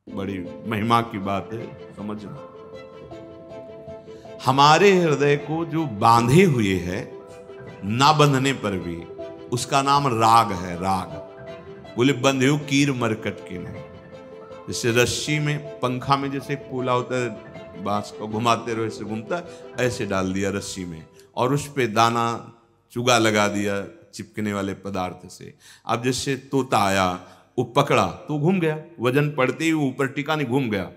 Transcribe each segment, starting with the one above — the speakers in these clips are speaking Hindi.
बड़ी महिमा की बात है, समझना। हमारे हृदय को जो बांधे हुए है, ना बंधने पर भी, उसका नाम राग है। राग बोले बंधे हो कीर मरकट के नहीं। जैसे रस्सी में, पंखा में जैसे पोला होता है, बांस को घुमाते रहो ऐसे घूमता, ऐसे डाल दिया रस्सी में और उस पे दाना चुगा लगा दिया चिपकने वाले पदार्थ से। अब जैसे तोता आया, वो पकड़ा तो घूम गया, वजन पड़ते ही ऊपर टिका नहीं, घूम गया।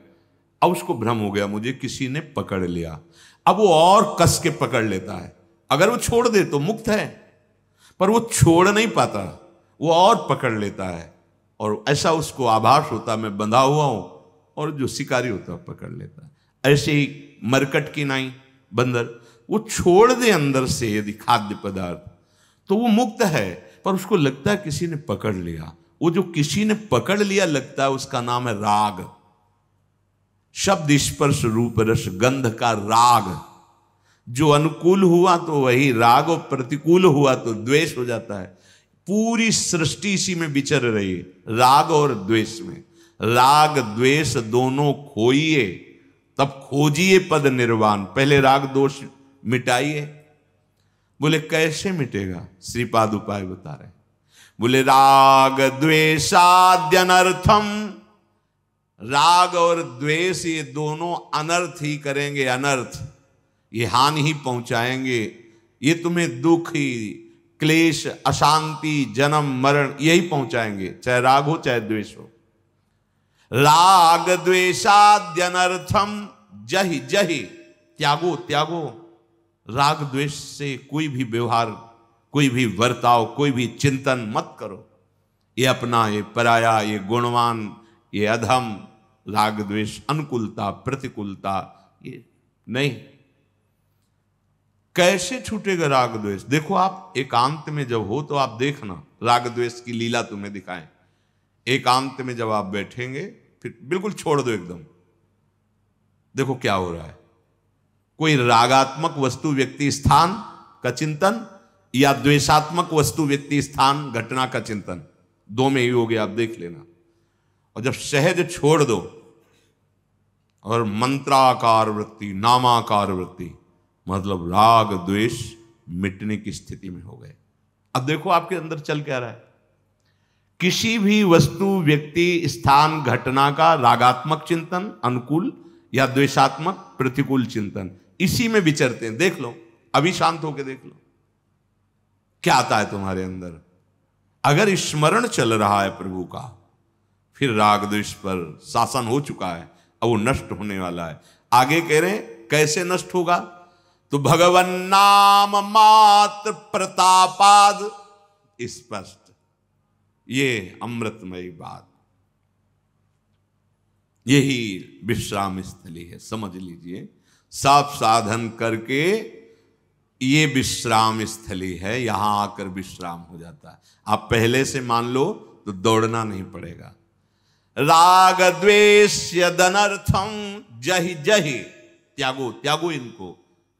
अब उसको भ्रम हो गया मुझे किसी ने पकड़ लिया। अब वो और कस के पकड़ लेता है। अगर वो छोड़ दे तो मुक्त है, पर वो छोड़ नहीं पाता, वो और पकड़ लेता है और ऐसा उसको आभास होता मैं बंधा हुआ हूं, और जो शिकारी होता है पकड़ लेता है। ऐसे ही मरकट की नाई, बंदर, वो छोड़ दे अंदर से यदि खाद्य पदार्थ तो वो मुक्त है, पर उसको लगता है किसी ने पकड़ लिया। वो जो किसी ने पकड़ लिया लगता है, उसका नाम है राग। शब्द स्पर्श रूप रस गंध का राग। जो अनुकूल हुआ तो वही राग, और प्रतिकूल हुआ तो द्वेष हो जाता है। पूरी सृष्टि इसी में विचर रही है, राग और द्वेष में। राग द्वेष दोनों खोइए, तब खोजिए पद निर्वाण। पहले राग दोष मिटाइए। बोले कैसे मिटेगा? श्रीपाद उपाय बता रहे। बोले राग द्वेषाद्यनर्थम। राग और द्वेष ये दोनों अनर्थ ही करेंगे, अनर्थ, ये हानि ही पहुंचाएंगे। ये तुम्हें दुख ही, क्लेश, अशांति, जन्म मरण यही पहुंचाएंगे, चाहे राग हो चाहे द्वेष हो। राग द्वेषाद्यनर्थम जहि जहि त्यागो त्यागो। राग द्वेष से कोई भी व्यवहार, कोई भी वर्ताव, कोई भी चिंतन मत करो। ये अपना, ये पराया, ये गुणवान, ये अधम। राग द्वेष, अनुकूलता प्रतिकूलता, ये नहीं। कैसे छूटेगा राग द्वेष? देखो आप एकांत में जब हो तो आप देखना, राग द्वेष की लीला तुम्हें दिखाएं। एकांत में जब आप बैठेंगे, फिर बिल्कुल छोड़ दो एकदम, देखो क्या हो रहा है। कोई रागात्मक वस्तु व्यक्ति स्थान का चिंतन, या द्वेषात्मक वस्तु व्यक्ति स्थान घटना का चिंतन, दो में ही हो गया, आप देख लेना। और जब सहज छोड़ दो और मंत्राकार वृत्ति, नामाकार वृत्ति, मतलब राग द्वेष मिटने की स्थिति में हो गए। अब देखो आपके अंदर चल क्या रहा है। किसी भी वस्तु व्यक्ति स्थान घटना का रागात्मक चिंतन अनुकूल, या द्वेषात्मक प्रतिकूल चिंतन, इसी में विचरते हैं। देख लो, अभी शांत होकर देख लो क्या आता है तुम्हारे अंदर। अगर स्मरण चल रहा है प्रभु का, फिर राग द्वेष पर शासन हो चुका है, अब वो नष्ट होने वाला है। आगे कह रहे हैं कैसे नष्ट होगा? तो भगवन नाम मात्र प्रतापाद। स्पष्ट, ये अमृतमयी बात, यही विश्राम स्थली है, समझ लीजिए। साफ साधन करके ये विश्राम स्थली है, यहां आकर विश्राम हो जाता है। आप पहले से मान लो तो दौड़ना नहीं पड़ेगा। राग द्वेष यदनर्थम जहि जहि त्यागो त्यागो। इनको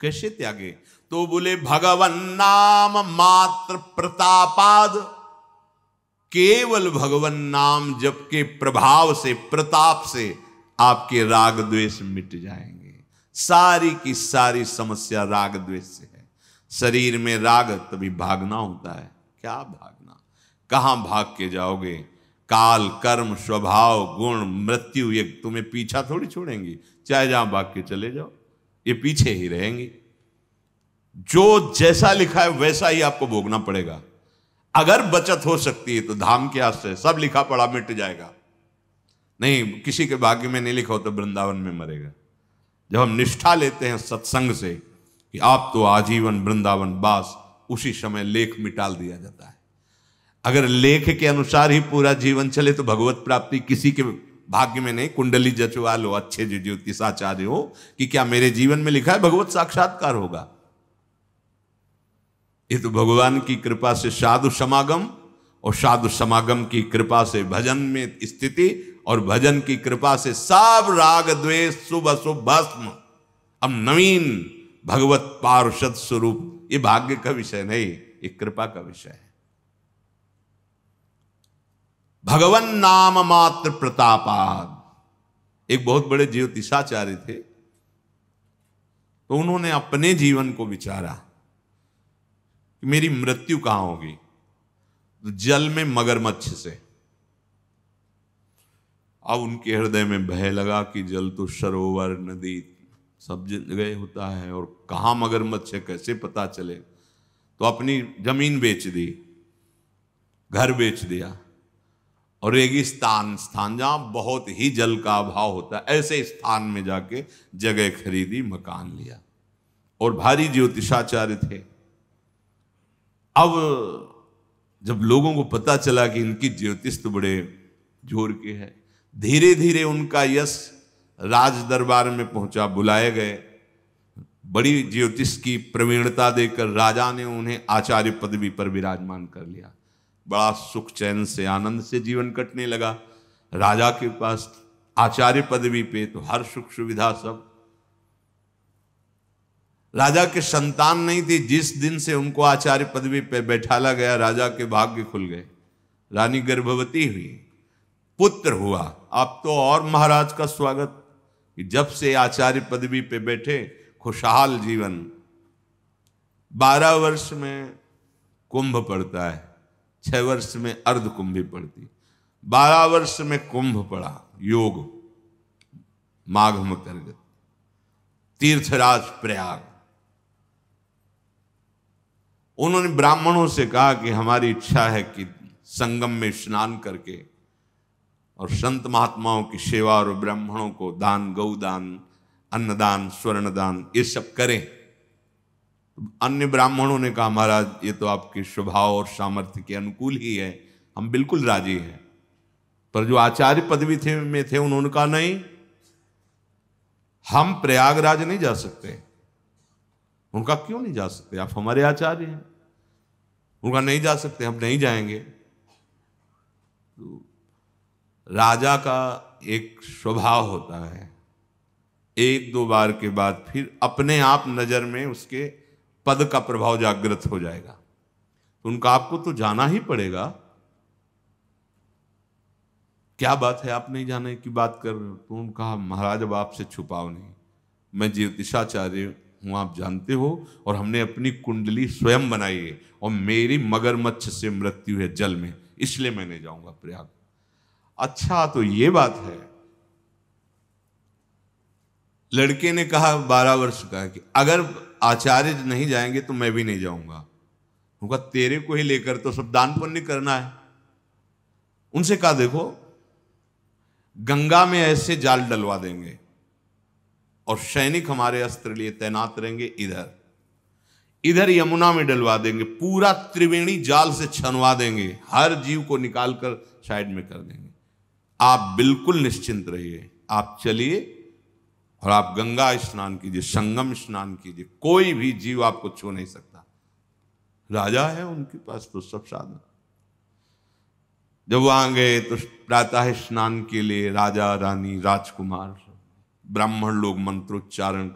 कैसे त्यागे? तो बोले भगवन नाम मात्र प्रतापाद। केवल भगवन नाम जप के प्रभाव से, प्रताप से आपके राग द्वेष मिट जाएंगे। सारी की सारी समस्या राग द्वेष से है। शरीर में राग तभी भागना होता है। क्या भागना? कहां भाग के जाओगे? काल, कर्म, स्वभाव, गुण, मृत्यु ये तुम्हें पीछा थोड़ी छोड़ेंगी। चाहे जहां भाग के चले जाओ, ये पीछे ही रहेंगी। जो जैसा लिखा है वैसा ही आपको भोगना पड़ेगा। अगर बचत हो सकती है तो धाम के आश्रय, सब लिखा पड़ा मिट जाएगा। नहीं, किसी के भाग्य में नहीं लिखा हो तो वृंदावन में मरेगा। जब हम निष्ठा लेते हैं सत्संग से कि आप तो आजीवन वृंदावन वास, उसी समय लेख मिटाल दिया जाता है। अगर लेख के अनुसार ही पूरा जीवन चले तो भगवत प्राप्ति किसी के भाग्य में नहीं। कुंडली जचवा लो, अच्छे जो ज्योतिषाचार्य हो, कि क्या मेरे जीवन में लिखा है भगवत साक्षात्कार होगा? ये तो भगवान की कृपा से साधु समागम, और साधु समागम की कृपा से भजन में स्थिति, और भजन की कृपा से सब राग द्वेष शुभ अशुभ भस्म। अब नवीन भगवत पार्षद स्वरूप, ये भाग्य का विषय नहीं, ये कृपा का विषय है। भगवन नाम मात्र प्रतापाद। एक बहुत बड़े ज्योतिषाचार्य थे, तो उन्होंने अपने जीवन को विचारा कि मेरी मृत्यु कहां होगी, तो जल में मगरमच्छ से। अब उनके हृदय में भय लगा कि जल तो सरोवर नदी सब जगह होता है और कहां मगरमच्छ है कैसे पता चले। तो अपनी जमीन बेच दी, घर बेच दिया और रेगिस्तान स्थान जहां बहुत ही जल का अभाव होता है ऐसे स्थान में जाके जगह खरीदी, मकान लिया। और भारी ज्योतिषाचार्य थे। अब जब लोगों को पता चला कि इनकी ज्योतिष तो बड़े जोर के है, धीरे धीरे उनका यश राज दरबार में पहुंचा, बुलाए गए। बड़ी ज्योतिष की प्रवीणता देकर राजा ने उन्हें आचार्य पदवी पर विराजमान कर लिया। बड़ा सुख चैन से आनंद से जीवन कटने लगा। राजा के पास आचार्य पदवी पे तो हर सुख सुविधा सब। राजा के संतान नहीं थी, जिस दिन से उनको आचार्य पदवी पे बैठाला गया राजा के भाग्य खुल गए। रानी गर्भवती हुई, पुत्र हुआ। अब तो और महाराज का स्वागत कि जब से आचार्य पदवी पे बैठे खुशहाल जीवन। 12 वर्ष में कुंभ पड़ता है, 6 वर्ष में अर्ध कुंभी पड़ती, 12 वर्ष में कुंभ पड़ा, योग माघ मकर तीर्थराज प्रयाग। उन्होंने ब्राह्मणों से कहा कि हमारी इच्छा है कि संगम में स्नान करके और संत महात्माओं की सेवा और ब्राह्मणों को दान, गौदान, अन्नदान, स्वर्णदान ये सब करें। अन्य ब्राह्मणों ने कहा महाराज ये तो आपके स्वभाव और सामर्थ्य के अनुकूल ही है, हम बिल्कुल राजी हैं। पर जो आचार्य पदवी में थे उन्होंने कहा नहीं, हम प्रयागराज नहीं जा सकते। उनका क्यों नहीं जा सकते, आप हमारे आचार्य हैं। उनका नहीं जा सकते, हम नहीं जाएंगे। तो राजा का एक स्वभाव होता है, 1-2 बार के बाद फिर अपने आप नजर में उसके पद का प्रभाव जागृत हो जाएगा। तो उनका आपको तो जाना ही पड़ेगा। क्या बात है, आप नहीं जाने की बात कर रहे हो? तो उन्होंने कहा महाराज अब आपसे छुपाओ नहीं, मैं ज्योतिषाचार्य हूं, आप जानते हो, और हमने अपनी कुंडली स्वयं बनाई है और मेरी मगरमच्छ से मृत्यु है जल में, इसलिए मैं नहीं जाऊंगा प्रयाग। अच्छा तो ये बात है। लड़के ने कहा 12 वर्ष का कि अगर आचार्य नहीं जाएंगे तो मैं भी नहीं जाऊंगा। उनका तेरे को ही लेकर तो सब दान पुण्य करना है। उनसे कहा देखो गंगा में ऐसे जाल डलवा देंगे और सैनिक हमारे अस्त्र लिए तैनात रहेंगे, इधर यमुना में डलवा देंगे, पूरा त्रिवेणी जाल से छनवा देंगे, हर जीव को निकालकर साइड में कर देंगे। आप बिल्कुल निश्चिंत रहिए, आप चलिए और आप गंगा स्नान कीजिए, संगम स्नान कीजिए, कोई भी जीव आपको छू नहीं सकता। राजा है उनके पास तो सब साधन। जब वहां गए तो प्रातः स्नान के लिए राजा रानी राजकुमार ब्राह्मण लोग मंत्रोच्चारण,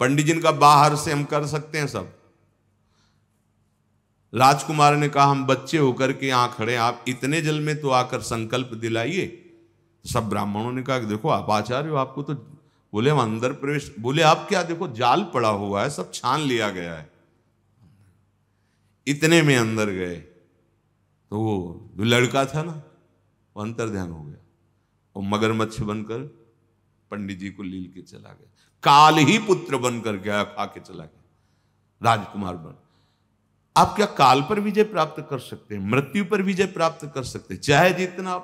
पंडित जी का बाहर से हम कर सकते हैं सब। राजकुमार ने कहा हम बच्चे होकर के यहां खड़े, आप इतने जल में तो आकर संकल्प दिलाइए। सब ब्राह्मणों ने कहा कि देखो आप आचार्य हो, आपको तो, बोले हम अंदर प्रवेश, बोले आप क्या, देखो जाल पड़ा हुआ है, सब छान लिया गया है। इतने में अंदर गए तो वो जो लड़का था ना वो अंतर ध्यान हो गया, वो मगरमच्छ बनकर पंडित जी को लील के चला गया, काल ही पुत्र बनकर गया, खा के चला गया, राजकुमार बन। आप क्या काल पर विजय प्राप्त कर सकते हैं, मृत्यु पर विजय प्राप्त कर सकते हैं, चाहे जितना।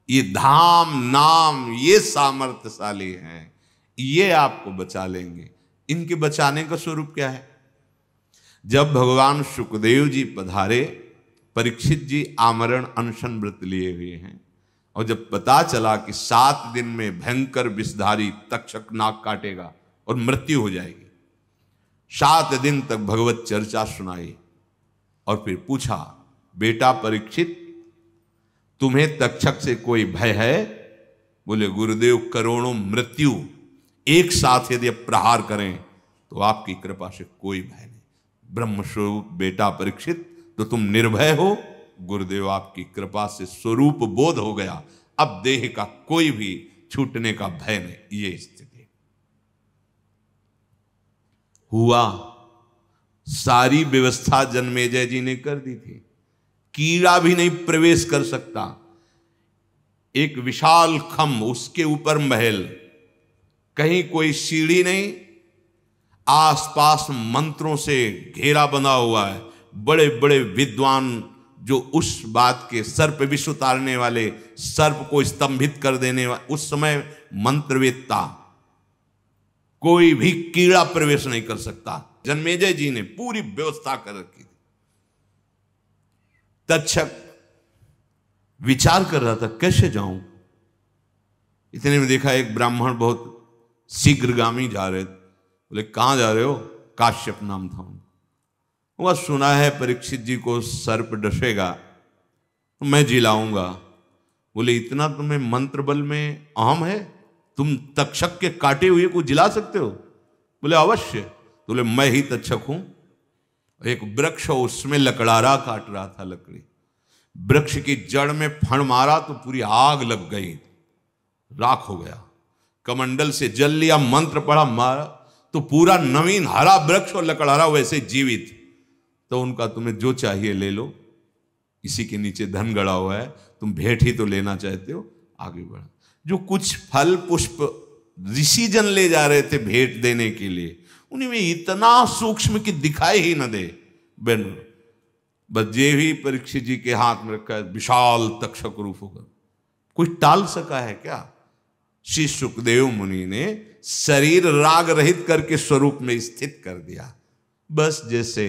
ये धाम नाम ये सामर्थ्यशाली हैं, ये आपको बचा लेंगे। इनके बचाने का स्वरूप क्या है? जब भगवान सुखदेव जी पधारे, परीक्षित जी आमरण अनशन व्रत लिए हुए हैं, और जब पता चला कि 7 दिन में भयंकर विषधारी तक्षक नाक काटेगा और मृत्यु हो जाएगी, 7 दिन तक भगवत चर्चा सुनाई और फिर पूछा बेटा परीक्षित तुम्हें तक्षक से कोई भय है? बोले गुरुदेव करोड़ों मृत्यु एक साथ यदि प्रहार करें तो आपकी कृपा से कोई भय नहीं। ब्रह्मस्वरूप बेटा परीक्षित तो तुम निर्भय हो, गुरुदेव आपकी कृपा से स्वरूप बोध हो गया, अब देह का कोई भी छूटने का भय नहीं। ये स्थिति हुआ। सारी व्यवस्था जन्मेजय जी ने कर दी थी, कीड़ा भी नहीं प्रवेश कर सकता। एक विशाल खम्भ, उसके ऊपर महल, कहीं कोई सीढ़ी नहीं, आसपास मंत्रों से घेरा बना हुआ है। बड़े बड़े विद्वान जो उस बात के सर्प विष उतारने वाले, सर्प को स्तंभित कर देने वाले उस समय मंत्रवेत्ता, कोई भी कीड़ा प्रवेश नहीं कर सकता। जन्मेजय जी ने पूरी व्यवस्था कर रखी थी। तक्षक विचार कर रहा था कैसे जाऊं। इतने में देखा एक ब्राह्मण बहुत शीघ्रगामी जा रहे थे। बोले कहां जा रहे हो? काश्यप नाम था उनका। वह सुना है परीक्षित जी को सर्प डसेगा तो मैं जिलाऊंगा। बोले इतना तुम्हें मंत्र बल में अहम है, तुम तक्षक के काटे हुए को जिला सकते हो? बोले अवश्य। बोले मैं ही तक्षक हूं। एक वृक्ष, उसमें लकड़ारा काट रहा था लकड़ी, वृक्ष की जड़ में फण मारा तो पूरी आग लग गई, राख हो गया। कमंडल से जल लिया, मंत्र पढ़ा, मारा तो पूरा नवीन हरा वृक्ष और लकड़ारा वैसे जीवित। तो उनका तुम्हें जो चाहिए ले लो, इसी के नीचे धन गड़ा हुआ है, तुम भेंट ही तो लेना चाहते हो, आगे बढ़ा। जो कुछ फल पुष्प ऋषि जन ले जा रहे थे भेंट देने के लिए, उन्हीं में इतना सूक्ष्म कि दिखाई ही न दे। बस ये भी परीक्षित जी के हाथ में रखा है, विशाल तक्षक रूप होकर। कोई टाल सका है क्या? श्री सुखदेव मुनि ने शरीर राग रहित करके स्वरूप में स्थित कर दिया। बस जैसे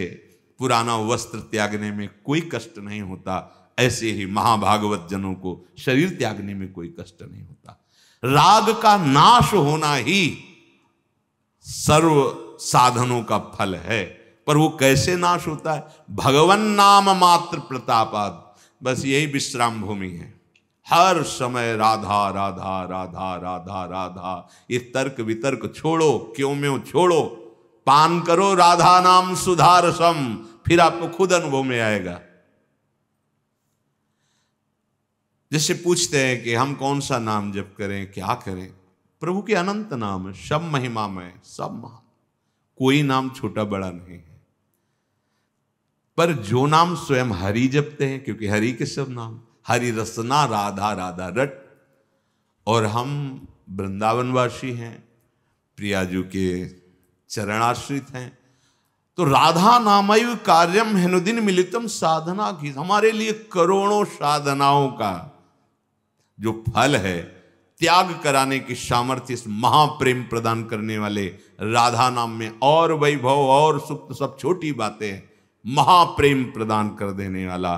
पुराना वस्त्र त्यागने में कोई कष्ट नहीं होता, ऐसे ही महाभागवत जनों को शरीर त्यागने में कोई कष्ट नहीं होता। राग का नाश होना ही सर्व साधनों का फल है। पर वो कैसे नाश होता है? भगवन नाम मात्र प्रतापाद। बस यही विश्राम भूमि है। हर समय राधा राधा राधा राधा राधा। ये तर्क वितर्क छोड़ो, क्यों में छोड़ो, पान करो राधा नाम सुधारसम, फिर आपको खुद अनुभव में आएगा। जैसे पूछते हैं कि हम कौन सा नाम जप करें, क्या करें? प्रभु के अनंत नाम है, सब महिमामय, सब महान, कोई नाम छोटा बड़ा नहीं है। पर जो नाम स्वयं हरि जपते हैं, क्योंकि हरि के सब नाम, हरि रसना राधा राधा रट। और हम वृंदावनवासी हैं, प्रियाजू के चरणाश्रित हैं, तो राधा नामैव कार्यम हेनुदिन मिलितम साधना की, हमारे लिए करोड़ों साधनाओं का जो फल है, त्याग कराने की सामर्थ्य इस महाप्रेम प्रदान करने वाले राधा नाम में। और वैभव और सुख सब छोटी बातें हैं, महाप्रेम प्रदान कर देने वाला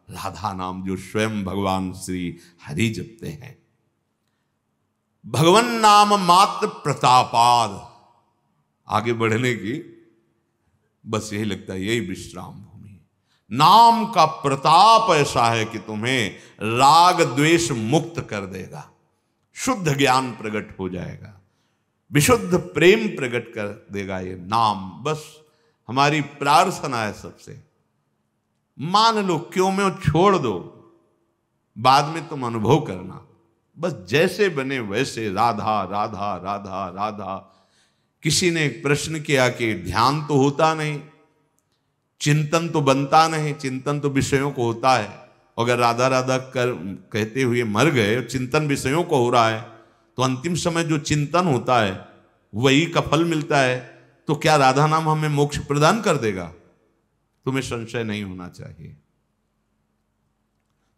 राधा नाम जो स्वयं भगवान श्री हरि जपते हैं। भगवन नाम मात्र प्रतापाद। आगे बढ़ने की बस यही लगता है, यही विश्राम भूमि। नाम का प्रताप ऐसा है कि तुम्हें राग द्वेष मुक्त कर देगा, शुद्ध ज्ञान प्रकट हो जाएगा, विशुद्ध प्रेम प्रकट कर देगा ये नाम। बस हमारी प्रार्थना है सबसे, मान लो क्यों में छोड़ दो, बाद में तुम अनुभव करना। बस जैसे बने वैसे राधा राधा राधा राधा। किसी ने एक प्रश्न किया कि ध्यान तो होता नहीं, चिंतन तो बनता नहीं, चिंतन तो विषयों को होता है। अगर राधा राधा कर कहते हुए मर गए, चिंतन विषयों को हो रहा है, तो अंतिम समय जो चिंतन होता है वही का फल मिलता है। तो क्या राधा नाम हमें मोक्ष प्रदान कर देगा? तुम्हें संशय नहीं होना चाहिए।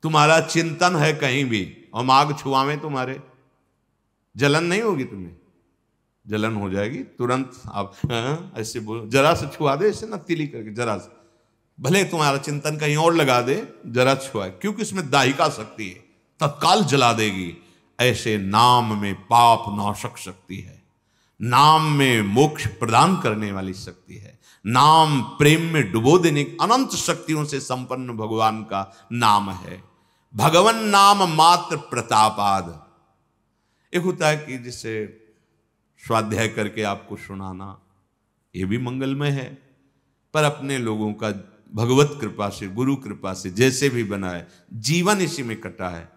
तुम्हारा चिंतन है कहीं भी और माग छुआवे तुम्हारे, जलन नहीं होगी, तुम्हें जलन हो जाएगी तुरंत। आप ऐसे बोलो, जरा से छुआ दे, ऐसे ना तिली करके जरा से, भले तुम्हारा चिंतन कहीं और लगा दे, जरा छुआ, क्योंकि इसमें दाहिका शक्ति है, तत्काल जला देगी। ऐसे नाम में पाप नाशक शक्ति है, नाम में मोक्ष प्रदान करने वाली शक्ति है, नाम प्रेम में डुबो देने की अनंत शक्तियों से संपन्न भगवान का नाम है। भगवन नाम मात्र प्रतापाद। एक होता है कि जिसे स्वाध्याय करके आपको सुनाना, ये भी मंगलमय है, पर अपने लोगों का भगवत कृपा से, गुरु कृपा से जैसे भी बना है, जीवन इसी में कटा है,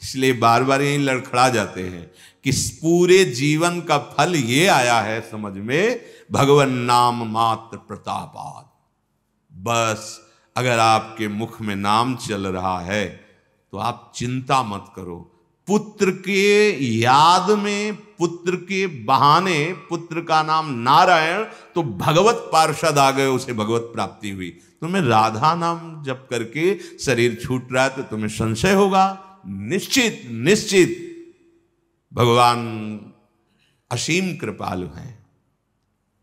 इसलिए बार बार यही लड़खड़ा जाते हैं कि पूरे जीवन का फल ये आया है समझ में, भगवन नाम मात्र प्रतापाद। बस अगर आपके मुख में नाम चल रहा है तो आप चिंता मत करो। पुत्र के याद में, पुत्र के बहाने, पुत्र का नाम नारायण, तो भगवत पार्षद आ गए, उसे भगवत प्राप्ति हुई। तुम्हें राधा नाम जप करके शरीर छूट रहा है तो तुम्हें संशय होगा? निश्चित निश्चित भगवान असीम कृपालु हैं।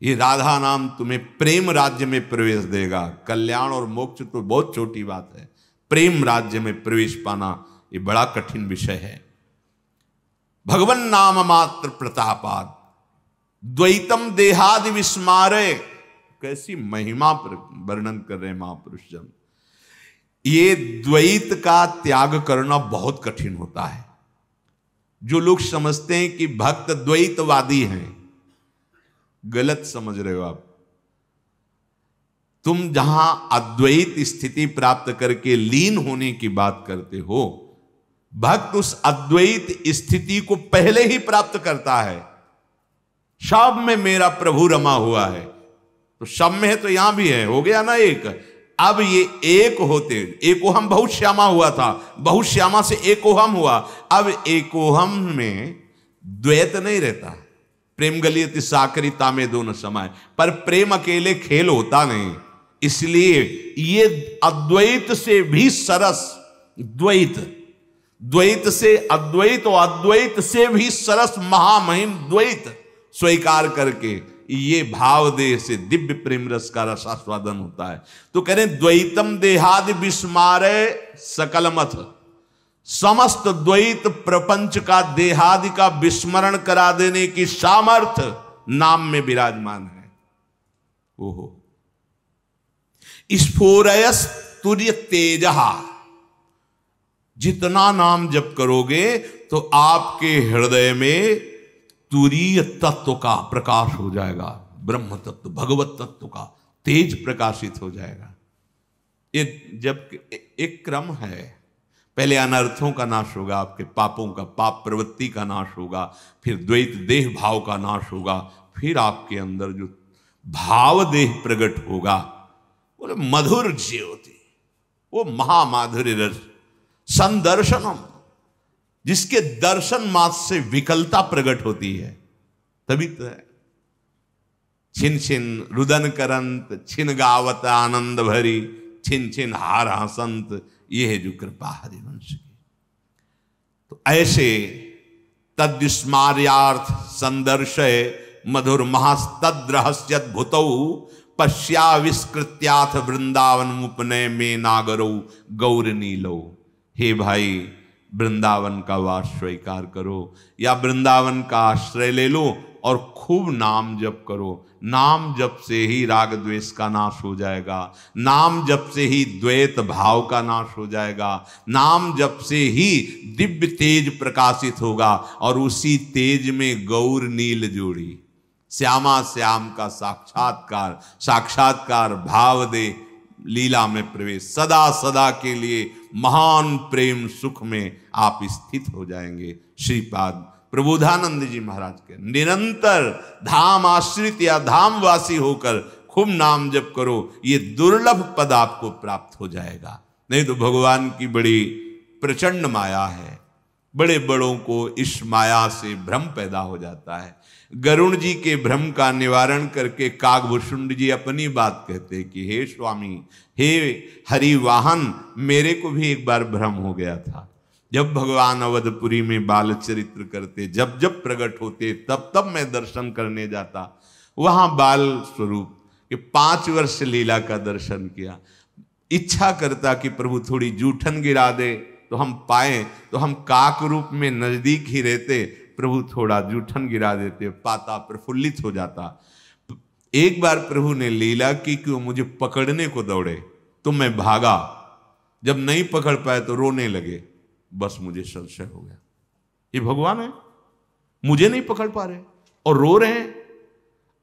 ये राधा नाम तुम्हें प्रेम राज्य में प्रवेश देगा। कल्याण और मोक्ष तो बहुत छोटी बात है, प्रेम राज्य में प्रवेश पाना ये बड़ा कठिन विषय है। भगवन नाम मात्र प्रतापाद द्वैतम देहादि विस्मारे। कैसी महिमा वर्णन कर रहे हैं महापुरुष जन। ये द्वैत का त्याग करना बहुत कठिन होता है। जो लोग समझते हैं कि भक्त द्वैतवादी हैं, गलत समझ रहे हो आप। तुम जहां अद्वैत स्थिति प्राप्त करके लीन होने की बात करते हो, भक्त उस अद्वैत स्थिति को पहले ही प्राप्त करता है। सब में मेरा प्रभु रमा हुआ है, तो सब में है तो यहां भी है, हो गया ना एक। अब ये एक होते, एकोहम बहुत श्यामा हुआ था, बहुत श्यामा से एकोहम हुआ। अब एकोहम में द्वैत नहीं रहता। प्रेम गलियति साकरिता में दोनों समय, पर प्रेम अकेले खेल होता नहीं। इसलिए ये अद्वैत से भी सरस द्वैत, द्वैत से अद्वैत और अद्वैत से भी सरस महामहिम द्वैत स्वीकार करके ये भाव देह से दिव्य प्रेम रस का रसास्वादन होता है। तो कह रहे द्वैतम देहादि विस्मारे सकलमथ, समस्त द्वैत प्रपंच का देहादि का विस्मरण करा देने की सामर्थ्य नाम में विराजमान है। ओहो स्फोरयस तुर्य तेजहा, जितना नाम जप करोगे तो आपके हृदय में तुरीय तत्व का प्रकाश हो जाएगा, ब्रह्म तत्व भगवत तत्व का तेज प्रकाशित हो जाएगा। ये जब एक क्रम है, पहले अनर्थों का नाश होगा, आपके पापों का, पाप प्रवृत्ति का नाश होगा, फिर द्वैत देह भाव का नाश होगा, फिर आपके अंदर जो भाव देह प्रकट होगा, बोले मधुर ज्योति, वो महामाधुर्य रस संदर्शनम, जिसके दर्शन मात्र से विकलता प्रकट होती है। तभी तो है छिन छिन रुदन करंत, छिन गावत आनंद भरी, छिन छिन हार हसंत, ये है जो कृपा हरिवंश की। तो ऐसे तद्विस्मार्यार्थ संदर्शय मधुर महास्तद्रहस्यद्भुतौ पश्याविष्कृत्याथ वृंदावन मुपनय में नागरौ गौर नीलो। हे भाई, वृंदावन का वास स्वीकार करो या वृंदावन का आश्रय ले लो और खूब नाम जप करो। नाम जप से ही राग द्वेष का नाश हो जाएगा, नाम जप से ही द्वैत भाव का नाश हो जाएगा, नाम जप से ही दिव्य तेज प्रकाशित होगा और उसी तेज में गौर नील जोड़ी श्यामा श्याम का साक्षात्कार, साक्षात्कार भाव दे लीला में प्रवेश, सदा सदा के लिए महान प्रेम सुख में आप स्थित हो जाएंगे। श्रीपाद प्रबोधानंद जी महाराज के निरंतर धाम आश्रित या धामवासी होकर खूब नाम जप करो, ये दुर्लभ पद आपको प्राप्त हो जाएगा। नहीं तो भगवान की बड़ी प्रचंड माया है, बड़े बड़ों को इस माया से भ्रम पैदा हो जाता है। गरुण जी के भ्रम का निवारण करके कागभूषुंड जी अपनी बात कहते कि हे स्वामी, हे हरिवाहन, मेरे को भी एक बार भ्रम हो गया था। जब भगवान अवधपुरी में बाल चरित्र करते, जब जब प्रकट होते, तब तब मैं दर्शन करने जाता। वहां बाल स्वरूप के 5 वर्ष लीला का दर्शन किया। इच्छा करता कि प्रभु थोड़ी जूठन गिरा दे तो हम पाए, तो हम काक रूप में नजदीक ही रहते, प्रभु थोड़ा जूठन गिरा देते, पाता प्रफुल्लित हो जाता। एक बार प्रभु ने लीला की कि वो मुझे पकड़ने को दौड़े तो मैं भागा, जब नहीं पकड़ पाए तो रोने लगे। बस मुझे संशय हो गया, ये भगवान है, मुझे नहीं पकड़ पा रहे और रो रहे हैं।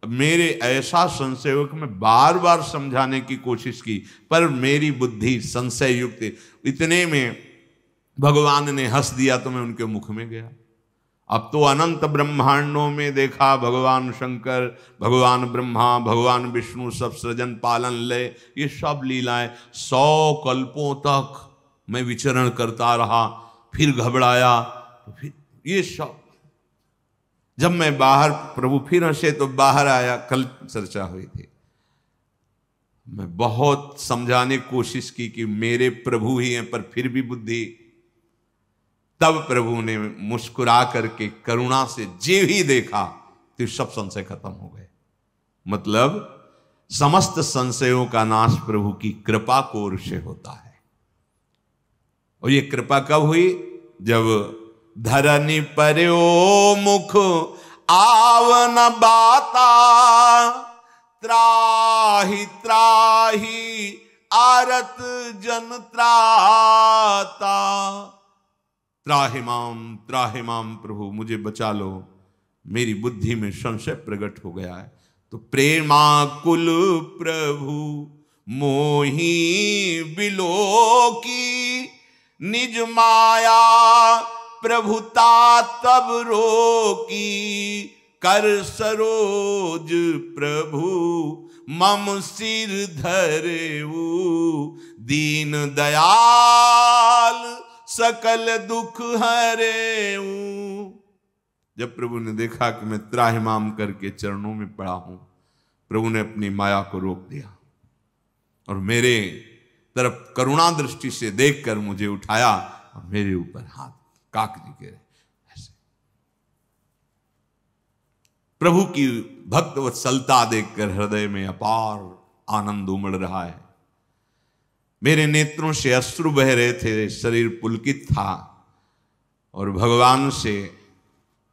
मेरे ऐसा संशय हो कि मैं बार बार समझाने की कोशिश की, पर मेरी बुद्धि संशय युक्त। इतने में भगवान ने हंस दिया तो मैं उनके मुख में गया। अब तो अनंत ब्रह्मांडों में देखा भगवान शंकर, भगवान ब्रह्मा, भगवान विष्णु सब सृजन पालन लय, ये सब लीलाएं 100 कल्पों तक मैं विचरण करता रहा। फिर घबराया तो फिर ये सब, जब मैं बाहर, प्रभु फिर हंसे तो बाहर आया। कल चर्चा हुई थी, मैं बहुत समझाने की कोशिश की कि मेरे प्रभु ही हैं, पर फिर भी बुद्धि। तब प्रभु ने मुस्कुरा करके करुणा से जे ही देखा तो सब संशय खत्म हो गए। मतलब समस्त संशयों का नाश प्रभु की कृपा को ओर से होता है। और ये कृपा कब हुई? जब धरनी पर्यो मुख आवन बाता, त्राहि त्राहि आरत जन त्राता। त्राहि माम प्रभु, मुझे बचा लो, मेरी बुद्धि में संशय प्रकट हो गया है। तो प्रेमाकुल प्रभु मोही बिलो की, निज माया प्रभुता तब रोकी। कर सरोज प्रभु मम सिर धरेऊ, दीन दयाल सकल दुख हरेऊ। जब प्रभु ने देखा कि मैं त्राहिमाम करके चरणों में पड़ा हूं, प्रभु ने अपनी माया को रोक दिया और मेरे तरफ करुणा दृष्टि से देखकर मुझे उठाया और मेरे ऊपर हाथ काकरी के ऐसे। प्रभु की भक्त वत्सलता देखकर हृदय में अपार आनंद उमड़ रहा है। मेरे नेत्रों से अश्रु बह रहे थे, शरीर पुलकित था और भगवान से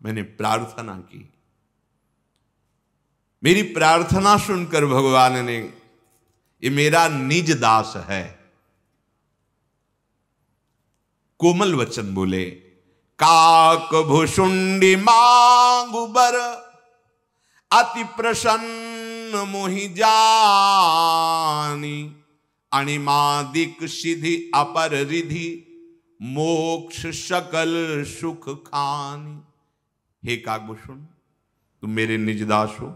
मैंने प्रार्थना की। मेरी प्रार्थना सुनकर भगवान ने, ये मेरा निज दास है, कोमल वचन बोले। काक भुषुंडी मांगु बर, अति प्रसन्न मोहि जानी। अणिमादिक सिद्धि अपर रिधि, मोक्ष सकल सुख खानी। हे काकभूषण, तुम मेरे निज दास हो,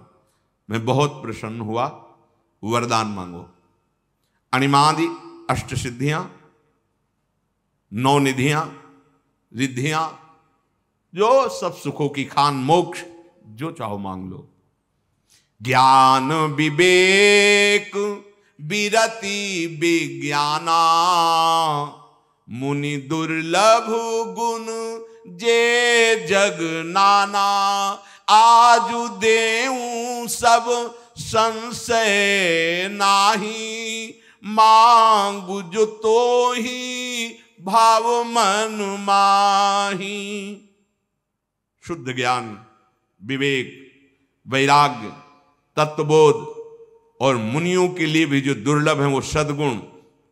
मैं बहुत प्रसन्न हुआ, वरदान मांगो। अणिमादि अष्ट सिद्धियां, 9 निधियां, रिद्धियां, जो सब सुखों की खान, मोक्ष जो चाहो मांग लो। ज्ञान विवेक विरति विज्ञाना, मुनि दुर्लभ गुण जे जग नाना। आजु देऊं सब संशय नाही, मांगु जो तो ही भाव मन माही। शुद्ध ज्ञान, विवेक, वैराग्य, तत्वबोध और मुनियों के लिए भी जो दुर्लभ है वो सद्गुण,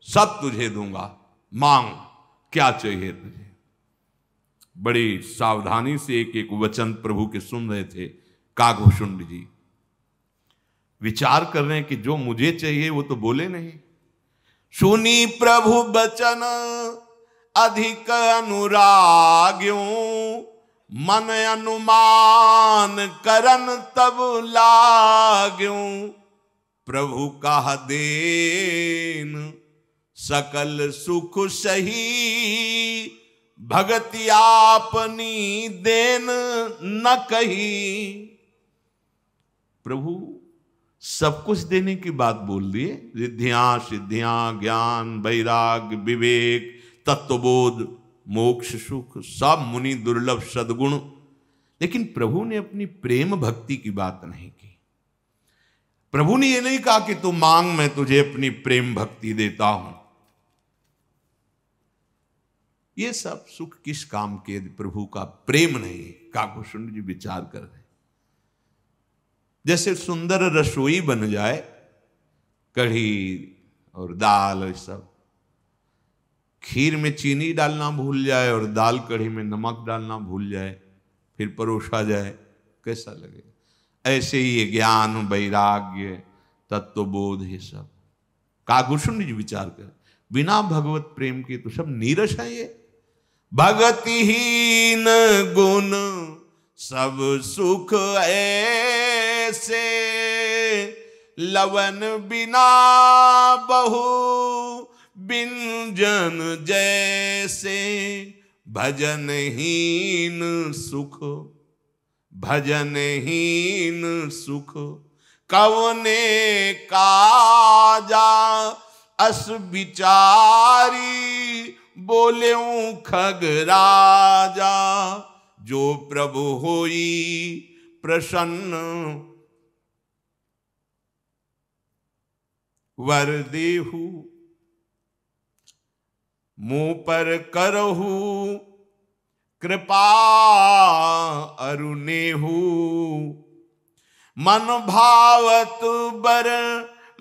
सब तुझे दूंगा, मांग क्या चाहिए तुझे। बड़ी सावधानी से एक एक वचन प्रभु के सुन रहे थे काकभूषुंड जी। विचार कर रहे हैं कि जो मुझे चाहिए वो तो बोले नहीं। सुनी प्रभु बचन अधिक अनुराग्यों, मन अनुमान करन तब लाग्यों। प्रभु कहा देन सकल सुख सही, भगति आपनी देन न कही। प्रभु सब कुछ देने की बात बोल दिए, रिद्धियां सिद्धियां, ज्ञान वैराग्य विवेक तत्वबोध मोक्ष सुख, सब मुनि दुर्लभ सद्गुण। लेकिन प्रभु ने अपनी प्रेम भक्ति की बात नहीं की। प्रभु ने यह नहीं कहा कि तू मांग, मैं तुझे अपनी प्रेम भक्ति देता हूं। ये सब सुख किस काम के, प्रभु का प्रेम नहीं। काकभूषुंड जी विचार कर रहे, जैसे सुंदर रसोई बन जाए, कढ़ी और दाल और सब, खीर में चीनी डालना भूल जाए और दाल कढ़ी में नमक डालना भूल जाए, फिर परोसा जाए, कैसा लगेगा। ऐसे ही ये ज्ञान वैराग्य तत्वबोध ये सब काकभूषुंड जी विचार कर, बिना भगवत प्रेम के तो सब नीरस है। ये भगतिहीन गुण सब सुख ऐसे, लवन बिना बहु बिंजन जैसे, भजनहीन सुख भजनहीन सुख कवने काजा। अस विचारी बोले खग राजा, जो प्रभु होई प्रसन्न वर देहु। मुंह पर करहु कृपा अरुनेहु, मन भावत बर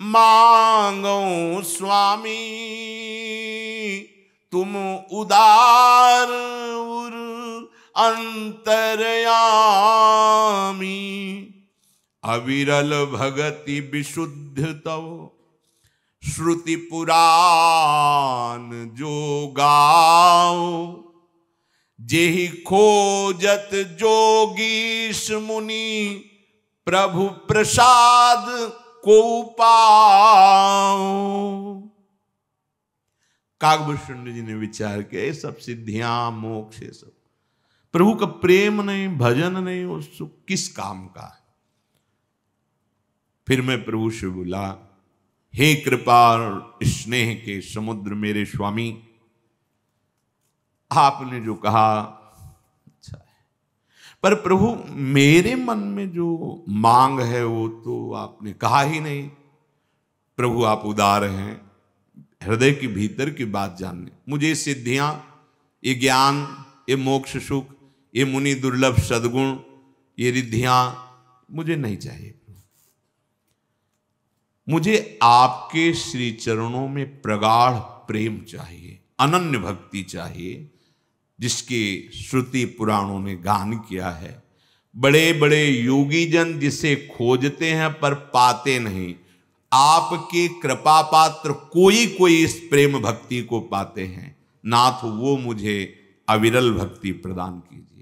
मांगो स्वामी। तुम उदार उर अंतरयामी, अविरल भगति विशुद्ध तव श्रुति पुराण जो गाओ। जेहि खोजत जोगीश मुनि, प्रभु प्रसाद को पाओ। काकभूषण जी ने विचार किया, ये सब सिद्धियां मोक्ष ये सब प्रभु का प्रेम नहीं, भजन नहीं, वो सुख किस काम का है। फिर मैं प्रभु से बोला, हे कृपा और स्नेह के समुद्र मेरे स्वामी, आपने जो कहा अच्छा है, पर प्रभु मेरे मन में जो मांग है वो तो आपने कहा ही नहीं। प्रभु आप उदार हैं, हृदय के भीतर की बात जानने। मुझे सिद्धियां, ये ज्ञान, ये मोक्ष सुख, ये मुनि दुर्लभ सद्गुण, ये रिद्धियां मुझे नहीं चाहिए। मुझे आपके श्री चरणों में प्रगाढ़ प्रेम चाहिए, अनन्य भक्ति चाहिए, जिसके श्रुति पुराणों ने गान किया है। बड़े बड़े योगी जन जिसे खोजते हैं पर पाते नहीं, आपके कृपा पात्र कोई कोई इस प्रेम भक्ति को पाते हैं। नाथ वो मुझे अविरल भक्ति प्रदान कीजिए।